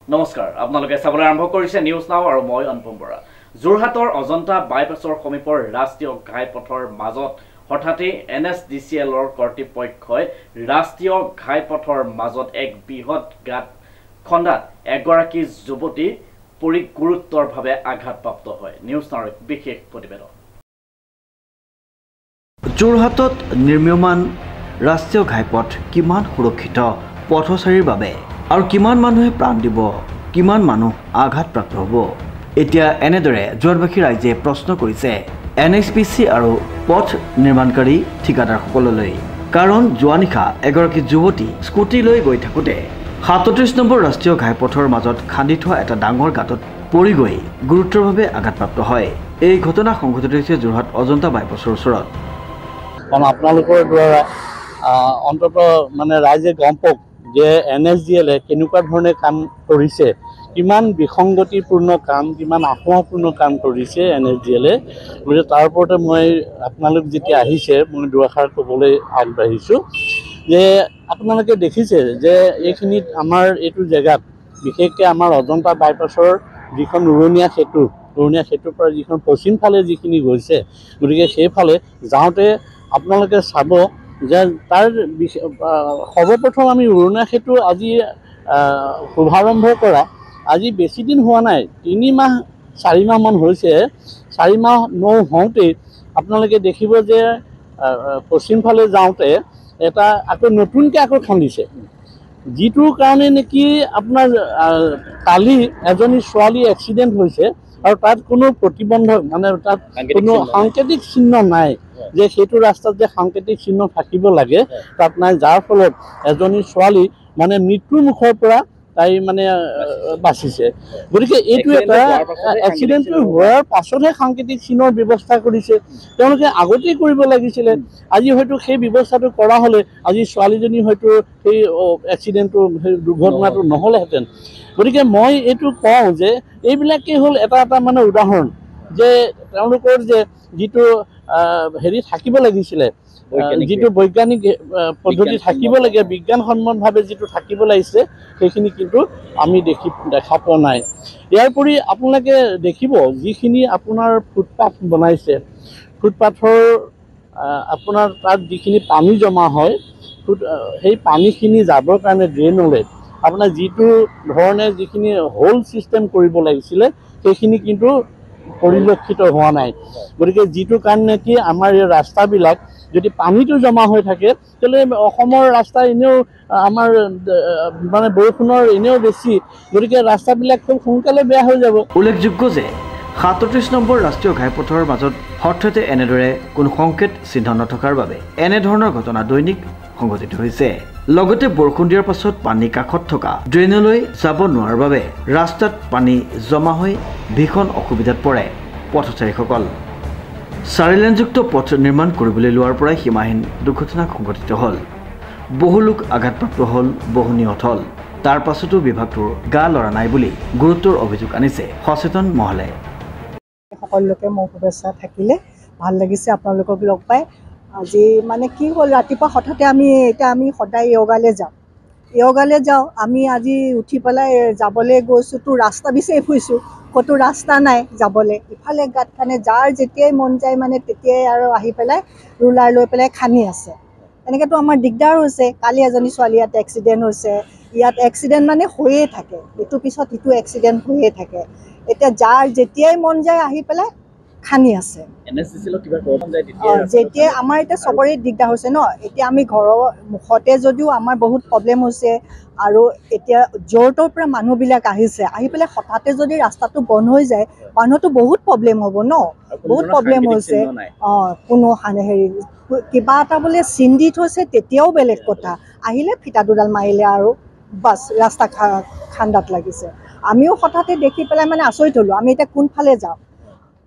নমস্কাৰ আপোনালোকে চাবলৈ আৰম্ভ কৰিছে নিউজ নাও আৰু মই অনুপম বৰা। যোৰহাটৰ অজন্তা বাইপাছৰ সমীপৰ ৰাষ্ট্ৰীয় ঘাইপথৰ মাজত হঠাতে NSDCLৰ কৰ্তৃপক্ষই ৰাষ্ট্ৰীয় ঘাইপথৰ মাজত এক বৃহৎ গাঁত খন্দাত এগৰাকী যুৱতী পৰি গুৰুতৰভাৱে আঘাতপ্ৰাপ্ত হয়। নিউজ নাওৰ বিশেষ প্ৰতিবেদন। যোৰহাটত নিৰ্মীয়মান ৰাষ্ট্ৰীয় ঘাইপথ কিমান সুৰক্ষিত পথচাৰীৰ বাবে আৰু কিমান মানুহে প্ৰাণ দিব, কিমান মানুহ আঘাতপ্ৰাপ্ত হ'ব, এতিয়া এনেদৰে যোৰহাটবাসী ৰাইজে প্ৰশ্ন কৰিছে NHPC আৰু পথ নিৰ্মাণকাৰী ঠিকাদাৰসকললৈ। কাৰণ যোৱা নিশা এগৰাকী যুৱতী স্কুটি লৈ গৈ থাকোঁতে 37 নম্বৰ ৰাষ্ট্ৰীয় ঘাইপথৰ মাজত খান্দি থোৱা এটা ডাঙৰ গাঁতত পৰি গৈ গুৰুতৰভাৱে আঘাতপ্ৰাপ্ত হয়। এই ঘটনা সংঘটিত হৈছে যোৰহাট অজন্তা বাইপাছৰ ওচৰত। কাৰণ আপোনালোকৰ দ্বাৰা অন্তত মানে ৰাইজে গম পাওক যে NSDLে কেনেকুৱা ধৰণে কাম কৰিছে, কিমান বিসংগতিপূৰ্ণ কাম, কিমান আসোঁৱাহপূৰ্ণ কাম কৰিছে NSDLে। গতিকে তাৰ ওপৰতে মই আপোনালোক যেতিয়া আহিছে মই দুআষাৰ ক'বলৈ আগবাঢ়িছোঁ যে আপোনালোকে দেখিছে যে এইখিনিত আমাৰ এইটো জেগাত বিশেষকৈ আমাৰ অজন্তা বাইপাছৰ যিখন উৰণীয়া সেতুৰ পৰা যিখন পশ্চিম ফালে যিখিনি গৈছে, গতিকে সেইফালে যাওঁতে আপোনালোকে চাব যে তাৰ সৰ্বপ্ৰথম আমি উৰণীয়া সেতু আজি শুভাৰম্ভ কৰা আজি বেছি দিন হোৱা নাই, 3-4 মাহমান হৈছে। 4 মাহ হওঁতেই আপোনালোকে দেখিব যে পশ্চিম ফালে যাওঁতে এটা আকৌ নতুনকৈ আকৌ খান্দিছে, যিটোৰ কাৰণে নেকি আপোনাৰ কালি এজনী ছোৱালী এক্সিডেণ্ট হৈছে আৰু তাত কোনো প্ৰতিবন্ধক মানে তাত কোনো সাংকেতিক চিহ্ন নাই যে সেইটো ৰাস্তাত যে সাংকেতিক চিহ্ন থাকিব লাগে তাত নাই, যাৰ ফলত এজনী ছোৱালী মানে মৃত্যুৰ মুখৰ পৰা তাই মানে বাচিছে। গতিকে এইটো এটা এক্সিডেণ্টটো হোৱাৰ পাছতহে সাংকেতিক চিহ্নৰ ব্যৱস্থা কৰিছে, তেওঁলোকে আগতেই কৰিব লাগিছিলে। আজি হয়তো সেই ব্যৱস্থাটো কৰা হ'লে আজি ছোৱালীজনী হয়তো সেই এক্সিডেণ্টটো সেই দুৰ্ঘটনাটো নহ'লেহেঁতেন। গতিকে মই এইটো কওঁ যে এইবিলাকেই হ'ল এটা মানে উদাহৰণ যে তেওঁলোকৰ যে যিটো থাকিব লাগিছিলে, যিটো বৈজ্ঞানিক পদ্ধতি থাকিব লাগে, বিজ্ঞানসন্মতভাৱে যিটো থাকিব লাগিছে সেইখিনি কিন্তু আমি দেখা পোৱা নাই। ইয়াৰ উপৰি আপোনালোকে দেখিব যিখিনি আপোনাৰ ফুটপাথ বনাইছে, ফুটপাথৰ আপোনাৰ তাত যিখিনি পানী জমা হয় সেই পানীখিনি যাবৰ কাৰণে ড্ৰেইনলৈ আপোনাৰ যিটো ধৰণে যিখিনি হোল ছিষ্টেম কৰিব লাগিছিলে সেইখিনি কিন্তু পৰিলক্ষিত হোৱা নাই। গতিকে যিটো কাৰণে নেকি আমাৰ এই ৰাস্তাবিলাক যদি পানীটো জমা হৈ থাকে তেতিয়াহ'লে অসমৰ ৰাস্তা এনেও আমাৰ মানে বৰষুণৰ এনেও বেছি, গতিকে ৰাস্তাবিলাক খুব সোনকালে বেয়া হৈ যাব। উল্লেখযোগ্য যে 37 নম্বৰ ৰাষ্ট্ৰীয় ঘাইপথৰ মাজত হঠাতে এনেদৰে কোনো সংকেত চিহ্ন নথকাৰ বাবে এনেধৰণৰ ঘটনা দৈনিক সংঘটিত হৈছে। লগতে বৰষুণ দিয়াৰ পাছত পানী কাষত থকা ড্ৰেইনলৈ যাব নোৱাৰাৰ বাবে ৰাস্তাত পানী জমা হৈ ভীষণ অসুবিধাত পৰে পথচাৰীসকল। 4 লেনযুক্ত পথ নিৰ্মাণ কৰিবলৈ লোৱাৰ পৰাই সীমাহীন দুৰ্ঘটনা সংঘটিত হ'ল, বহু লোক আঘাতপ্ৰাপ্ত হ'ল, বহু নিহত হ'ল। তাৰ পাছতো বিভাগটোৰ গা লৰা নাই বুলি গুৰুতৰ অভিযোগ আনিছে সচেতন মহলে। সকলোকে মোৰ শুভেচ্ছা থাকিলে ভাল লাগিছে আপোনালোকক লগ পাই। আজি মানে কি হ'ল, ৰাতিপুৱা হঠাতে আমি সদায় য়োগালৈ যাওঁ। আমি আজি উঠি পেলাই যাবলৈ গৈছোঁ তো ৰাস্তা বিচাৰি ফুৰিছোঁ, ক'তো ৰাস্তা নাই যাবলৈ। ইফালে গাঁত খানে যাৰ যেতিয়াই মন যায় মানে তেতিয়াই আৰু আহি পেলাই ৰুলাৰ লৈ পেলাই খান্দি আছে। এনেকৈতো আমাৰ দিগদাৰ হৈছে। কালি এজনী ছোৱালী ইয়াত এক্সিডেণ্ট হৈছে, ইয়াত এক্সিডেণ্ট মানে হৈয়ে থাকে, ইটোৰ পিছত সিটো এক্সিডেণ্ট হৈয়ে থাকে। এতিয়া যাৰ যেতিয়াই মন যায় আহি পেলাই খান্দি আছে। যেতিয়াই আমাৰ এতিয়া চবৰে দিগদাৰ হৈছে ন। এতিয়া আমি ঘৰৰ মুখতে যদিও আমাৰ বহুত প্ৰব্লেম হৈছে, আৰু এতিয়া য'ৰ ত'ৰ পৰা মানুহবিলাক আহিছে, আহি পেলাই হঠাতে যদি ৰাস্তাটো বন্ধ হৈ যায় মানুহতো বহুত প্ৰব্লেম হ'ব ন, বহুত প্ৰব্লেম হৈছে। কোনো কিবা এটা বোলে চিন দি থৈছে তেতিয়াও বেলেগ কথা, আহিলে ফিটা দুডাল মাৰিলে আৰু বাছ ৰাস্তা খান্দাত লাগিছে। আমিও হঠাতে দেখি পেলাই মানে আচৰিত হ'লোঁ। আমি এতিয়া কোনফালে যাওঁ,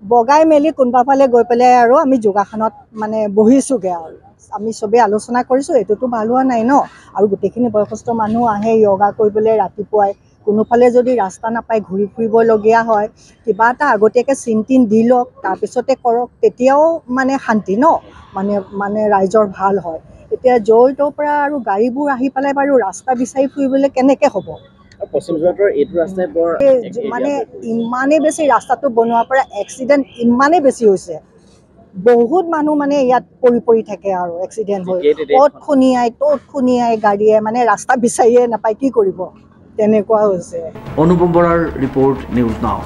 বগাই মেলি কোনোবা ফালে গৈ পেলাই আৰু আমি যোগাসনত মানে বহিছোঁগৈ। আৰু আমি চবেই আলোচনা কৰিছোঁ এইটোতো ভাল হোৱা নাই ন, আৰু গোটেইখিনি বয়সস্থ মানুহ আহে য়োগা কৰিবলৈ ৰাতিপুৱাই, কোনোফালে যদি ৰাস্তা নাপায় ঘূৰি ফুৰিবলগীয়া হয়, কিবা এটা আগতীয়াকৈ চিন তিন দি লওক তাৰপিছতে কৰক, তেতিয়াও মানে শান্তি ন, মানে ৰাইজৰ ভাল হয়। এতিয়া য'ৰ ত'ৰ পৰা আৰু গাড়ীবোৰ আহি পেলাই বাৰু ৰাস্তা বিচাৰি ফুৰিবলৈ কেনেকৈ হ'ব। পশ্চিম যোৰহাটৰ এইটো ৰাস্তাই বৰ মানে ইমানেই বেছি ৰাস্তাটো বনোৱাৰ পৰা এক্সিডেণ্ট ইমানেই বেছি হৈছে বহুত মানুহ মানে ইয়াত পৰি থাকে আৰু এক্সিডেণ্ট হৈ ত'ত খুনিয়াই গাড়ীয়ে মানে ৰাস্তা বিচাৰিয়ে নাপায় কি কৰিব তেনেকুৱা হৈছে অনুপম বৰাৰ ৰিপৰ্ট নিউজ নাও